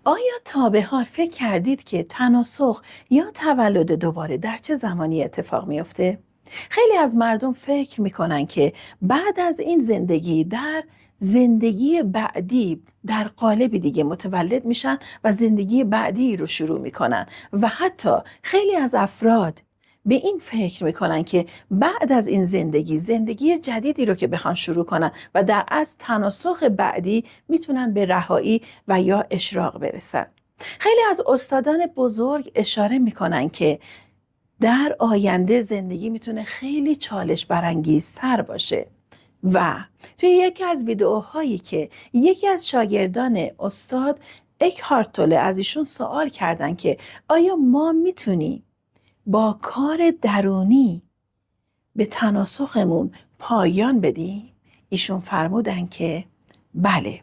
آیا تا به حال فکر کردید که تناسخ یا تولد دوباره در چه زمانی اتفاق میفته؟ خیلی از مردم فکر میکنن که بعد از این زندگی در زندگی بعدی در قالب دیگه متولد میشن و زندگی بعدی رو شروع میکنن و حتی خیلی از افراد به این فکر میکنن که بعد از این زندگی جدیدی رو که بخوان شروع کنن و در اصل تناسخ بعدی میتونن به رهایی و یا اشراق برسن. خیلی از استادان بزرگ اشاره میکنن که در آینده زندگی میتونه خیلی چالش برانگیزتر باشه و توی یکی از ویدئوهایی که یکی از شاگردان استاد اکهارت توله از ایشون سوال کردن که آیا ما میتونیم با کار درونی به تناسخمون پایان بدیم؟ ایشون فرمودن که بله،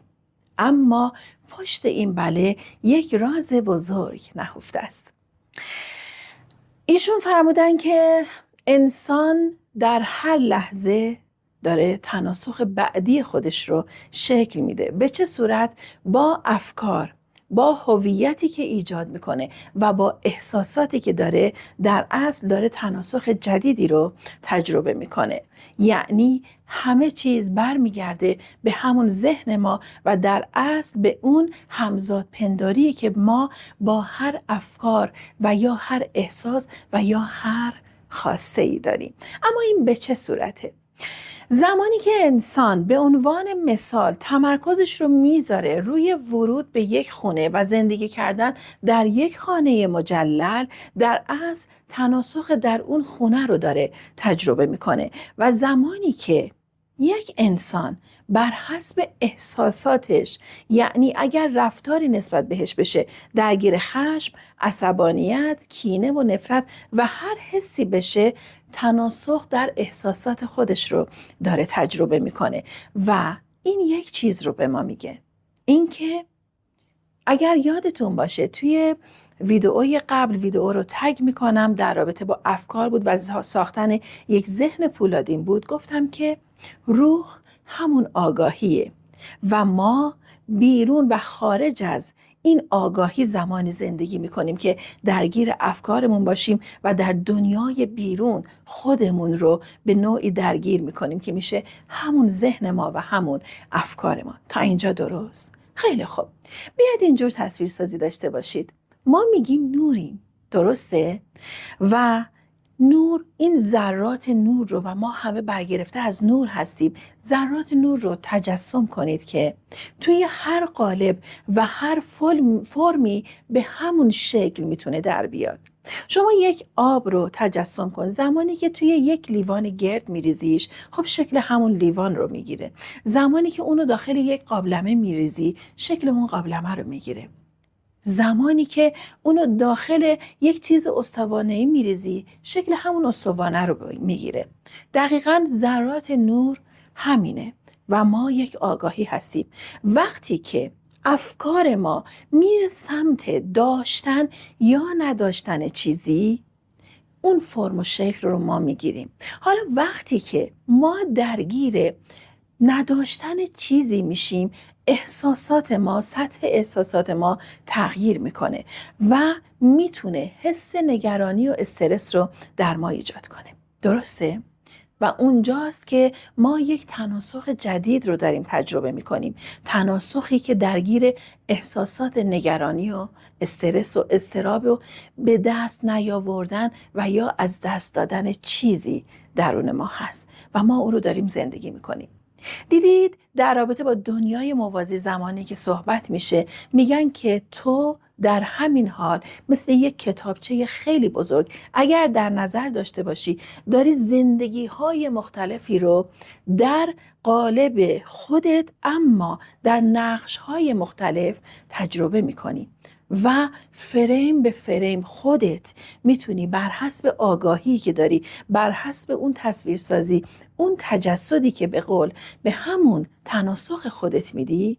اما پشت این بله یک راز بزرگ نهفته است. ایشون فرمودن که انسان در هر لحظه داره تناسخ بعدی خودش رو شکل میده. به چه صورت؟ با افکار، با هویتی که ایجاد میکنه و با احساساتی که داره، در اصل داره تناسخ جدیدی رو تجربه میکنه. یعنی همه چیز برمیگرده به همون ذهن ما و در اصل به اون همزاد پنداری که ما با هر افکار و یا هر احساس و یا هر خواسته ای داریم. اما این به چه صورته؟ زمانی که انسان به عنوان مثال تمرکزش رو میذاره روی ورود به یک خونه و زندگی کردن در یک خانه مجلل، در اصل تناسخ در اون خونه رو داره تجربه میکنه و زمانی که یک انسان بر حسب احساساتش، یعنی اگر رفتاری نسبت بهش بشه درگیر خشم، عصبانیت، کینه و نفرت و هر حسی بشه، تناسخ در احساسات خودش رو داره تجربه میکنه و این یک چیز رو به ما میگه، اینکه اگر یادتون باشه توی ویدئوی قبل، ویدئو رو تگ میکنم، در رابطه با افکار بود و ساختن یک ذهن پولادین بود، گفتم که روح همون آگاهیه و ما بیرون و خارج از این آگاهی زمانی زندگی میکنیم که درگیر افکارمون باشیم و در دنیای بیرون خودمون رو به نوعی درگیر میکنیم که میشه همون ذهن ما و همون افکار ما. تا اینجا درست؟ خیلی خوب. بیاید اینجور تصویر سازی داشته باشید. ما میگیم نوریم، درسته؟ و نور، این ذرات نور رو، و ما همه برگرفته از نور هستیم، ذرات نور رو تجسم کنید که توی هر قالب و هر فرمی به همون شکل میتونه در بیاد. شما یک آب رو تجسم کن، زمانی که توی یک لیوان گرد میریزیش، خب شکل همون لیوان رو میگیره. زمانی که اونو داخل یک قابلمه میریزی، شکل اون قابلمه رو میگیره. زمانی که اونو داخل یک چیز استوانه‌ای میریزی، شکل همون استوانه رو میگیره. دقیقاً ذرات نور همینه و ما یک آگاهی هستیم. وقتی که افکار ما میره سمت داشتن یا نداشتن چیزی، اون فرم و شکل رو ما میگیریم. حالا وقتی که ما درگیر نداشتن چیزی میشیم، احساسات ما، سطح احساسات ما تغییر میکنه و میتونه حس نگرانی و استرس رو در ما ایجاد کنه. درسته؟ و اونجاست که ما یک تناسخ جدید رو داریم تجربه میکنیم. تناسخی که درگیر احساسات نگرانی و استرس و اضطراب و به دست نیاوردن و یا از دست دادن چیزی درون ما هست و ما او رو داریم زندگی میکنیم. دیدید در رابطه با دنیای موازی زمانی که صحبت میشه، میگن که تو در همین حال مثل یک کتابچه خیلی بزرگ اگر در نظر داشته باشی، داری زندگی های مختلفی رو در قالب خودت اما در نقش های مختلف تجربه میکنی و فریم به فریم خودت میتونی بر حسب آگاهی که داری، بر حسب اون تصویرسازی، اون تجسدی که به قول به همون تناسخ خودت میدی،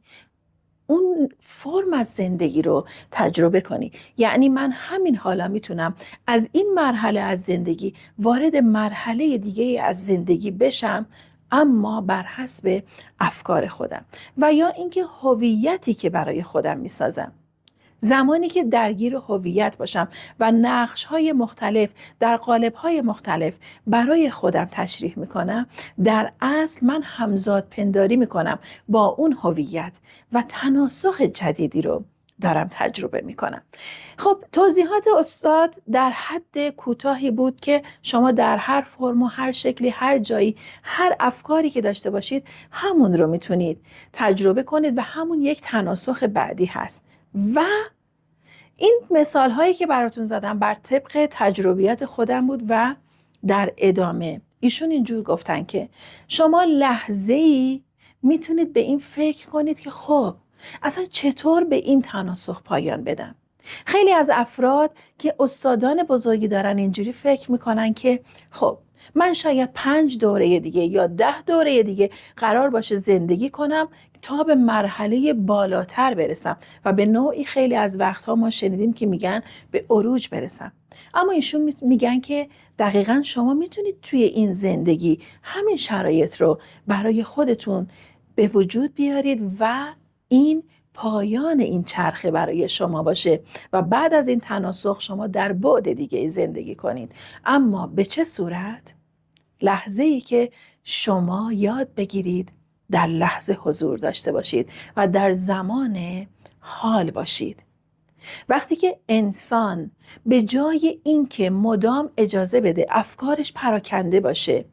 اون فرم از زندگی رو تجربه کنی. یعنی من همین حالا میتونم از این مرحله از زندگی وارد مرحله دیگه از زندگی بشم، اما بر حسب افکار خودم و یا اینکه هویتی که برای خودم میسازم. زمانی که درگیر هویت باشم و نقش‌های مختلف در قالب‌های مختلف برای خودم تشریح می‌کنم، در اصل من همزاد پنداری می‌کنم با اون هویت و تناسخ جدیدی رو دارم تجربه می‌کنم. خب توضیحات استاد در حد کوتاهی بود که شما در هر فرم و هر شکلی، هر جایی، هر افکاری که داشته باشید همون رو میتونید تجربه کنید و همون یک تناسخ بعدی هست. و این مثال هایی که براتون زدم بر طبق تجربیات خودم بود و در ادامه ایشون اینجور گفتن که شما لحظه‌ای میتونید به این فکر کنید که خب اصلا چطور به این تناسخ پایان بدم. خیلی از افراد که استادان بزرگی دارن اینجوری فکر میکنن که خب من شاید 5 دوره دیگه یا 10 دوره دیگه قرار باشه زندگی کنم تا به مرحله بالاتر برسم و به نوعی خیلی از وقتها ما شنیدیم که میگن به عروج برسم. اما ایشون میگن که دقیقاً شما میتونید توی این زندگی همین شرایط رو برای خودتون به وجود بیارید و این پایان این چرخه برای شما باشه و بعد از این تناسخ شما در بعد دیگه زندگی کنید. اما به چه صورت؟ لحظه‌ای که شما یاد بگیرید در لحظه حضور داشته باشید و در زمان حال باشید. وقتی که انسان به جای اینکه مدام اجازه بده افکارش پراکنده باشه،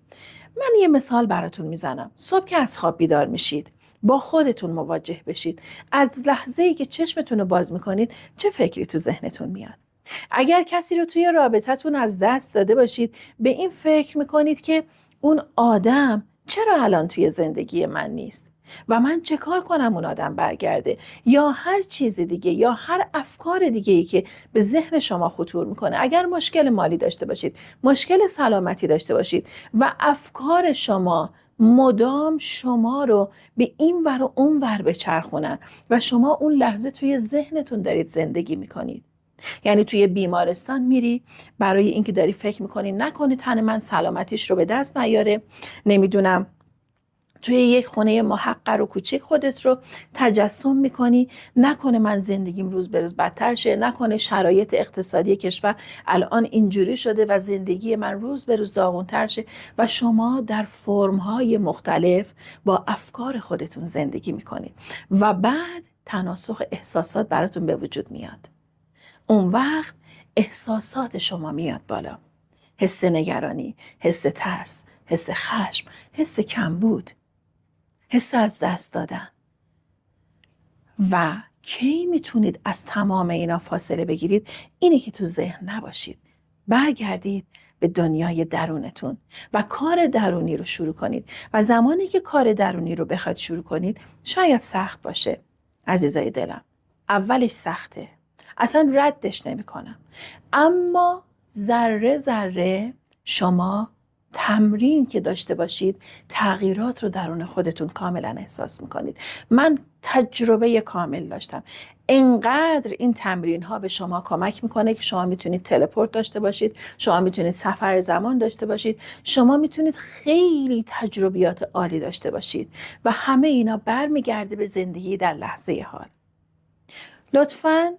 من یه مثال براتون میزنم. صبح که از خواب بیدار میشید، با خودتون مواجه بشید. از لحظه‌ای که چشمتون رو باز میکنید چه فکری تو ذهنتون میاد؟ اگر کسی رو توی رابطتون از دست داده باشید، به این فکر میکنید که اون آدم چرا الان توی زندگی من نیست و من چه کار کنم اون آدم برگرده، یا هر چیز دیگه یا هر افکار دیگه‌ای که به ذهن شما خطور میکنه. اگر مشکل مالی داشته باشید، مشکل سلامتی داشته باشید و افکار شما مدام شما رو به این ور و اون ور بچرخونن و شما اون لحظه توی ذهنتون دارید زندگی میکنید. یعنی توی بیمارستان میری برای اینکه داری فکر میکنی نکنه تن من سلامتیش رو به دست نیاره، نمیدونم توی یک خونه محقر و کوچیک خودت رو تجسم میکنی نکنه من زندگیم روز به روز بدتر شه، نکنه شرایط اقتصادی کشور الان اینجوری شده و زندگی من روز به روز داغونتر شه و شما در فرم‌های مختلف با افکار خودتون زندگی میکنید و بعد تناسخ احساسات براتون به وجود میاد. اون وقت احساسات شما میاد بالا، حس نگرانی، حس ترس، حس خشم، حس کمبود، حس از دست دادن. و کی میتونید از تمام اینا فاصله بگیرید؟ اینه که تو ذهن نباشید، برگردید به دنیای درونتون و کار درونی رو شروع کنید. و زمانی که کار درونی رو بخواد شروع کنید شاید سخت باشه عزیزای دلم، اولش سخته، اصلا ردش نمی کنم، اما ذره ذره شما تمرین که داشته باشید تغییرات رو درون خودتون کاملا احساس میکنید. من تجربه کامل داشتم. انقدر این تمرین ها به شما کمک میکنه که شما میتونید تلپورت داشته باشید، شما میتونید سفر زمان داشته باشید، شما میتونید خیلی تجربیات عالی داشته باشید و همه اینا برمیگرده به زندگی در لحظه حال. لطفاً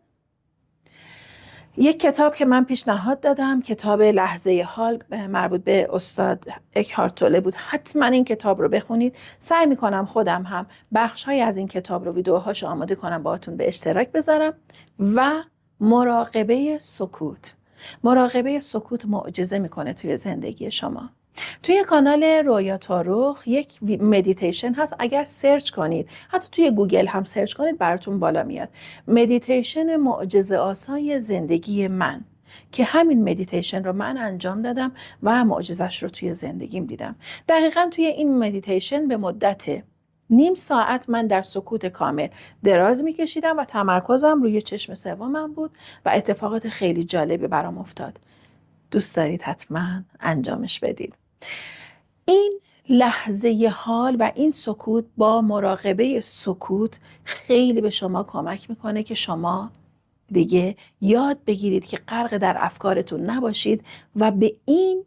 یک کتاب که من پیشنهاد دادم، کتاب لحظه حال مربوط به استاد اکهارت توله بود. حتما این کتاب رو بخونید. سعی میکنم خودم هم بخش‌های از این کتاب رو ویدیوهاش آماده کنم باهاتون به اشتراک بذارم. و مراقبه سکوت. مراقبه سکوت معجزه میکنه توی زندگی شما. توی کانال رویا تاروخ یک مدیتیشن هست، اگر سرچ کنید، حتی توی گوگل هم سرچ کنید براتون بالا میاد، مدیتیشن معجزه آسای زندگی من، که همین مدیتیشن رو من انجام دادم و معجزش رو توی زندگیم دیدم. دقیقاً توی این مدیتیشن به مدت نیم ساعت من در سکوت کامل دراز میکشیدم و تمرکزم روی چشم سومم بود و اتفاقات خیلی جالبی برام افتاد. دوست دارید حتما انجامش بدید. این لحظه حال و این سکوت با مراقبه سکوت خیلی به شما کمک میکنه که شما دیگه یاد بگیرید که غرق در افکارتون نباشید و به این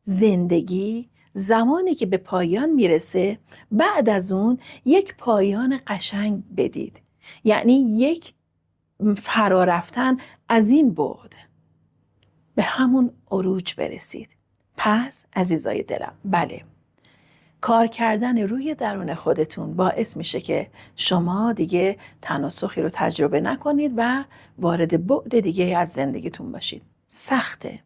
زندگی زمانی که به پایان میرسه بعد از اون یک پایان قشنگ بدید. یعنی یک فرا رفتن از این بعد به همون عروج برسید. پس عزیزای دلم، بله، کار کردن روی درون خودتون باعث میشه که شما دیگه تناسخی رو تجربه نکنید و وارد بعد دیگه از زندگیتون باشید. سخته.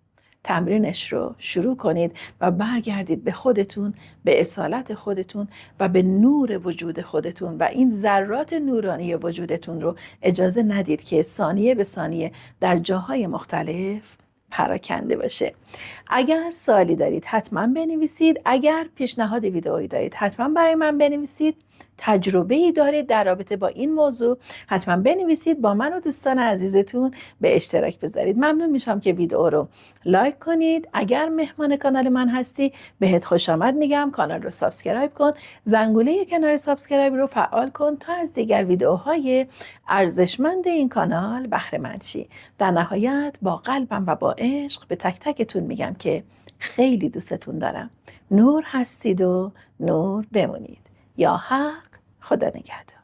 تمرینش رو شروع کنید و برگردید به خودتون، به اصالت خودتون و به نور وجود خودتون و این ذرات نورانی وجودتون رو اجازه ندید که ثانیه به ثانیه در جاهای مختلف پراکنده باشه. اگر سوالی دارید حتما بنویسید. اگر پیشنهاد ویدئویی دارید حتما برای من بنویسید. تجربه‌ای دارید در رابطه با این موضوع حتما بنویسید، با من و دوستان عزیزتون به اشتراک بذارید. ممنون میشم که ویدئو رو لایک کنید. اگر مهمان کانال من هستی بهت خوش آمد میگم. کانال رو سابسکرایب کن، زنگوله کنار سابسکرایب رو فعال کن تا از دیگر ویدئوهای ارزشمند این کانال بهره مند شی. در نهایت با قلبم و با عشق به تک تکتون میگم که خیلی دوستتون دارم. نور هستید و نور بمونید. یا حق، خدا نگهدار.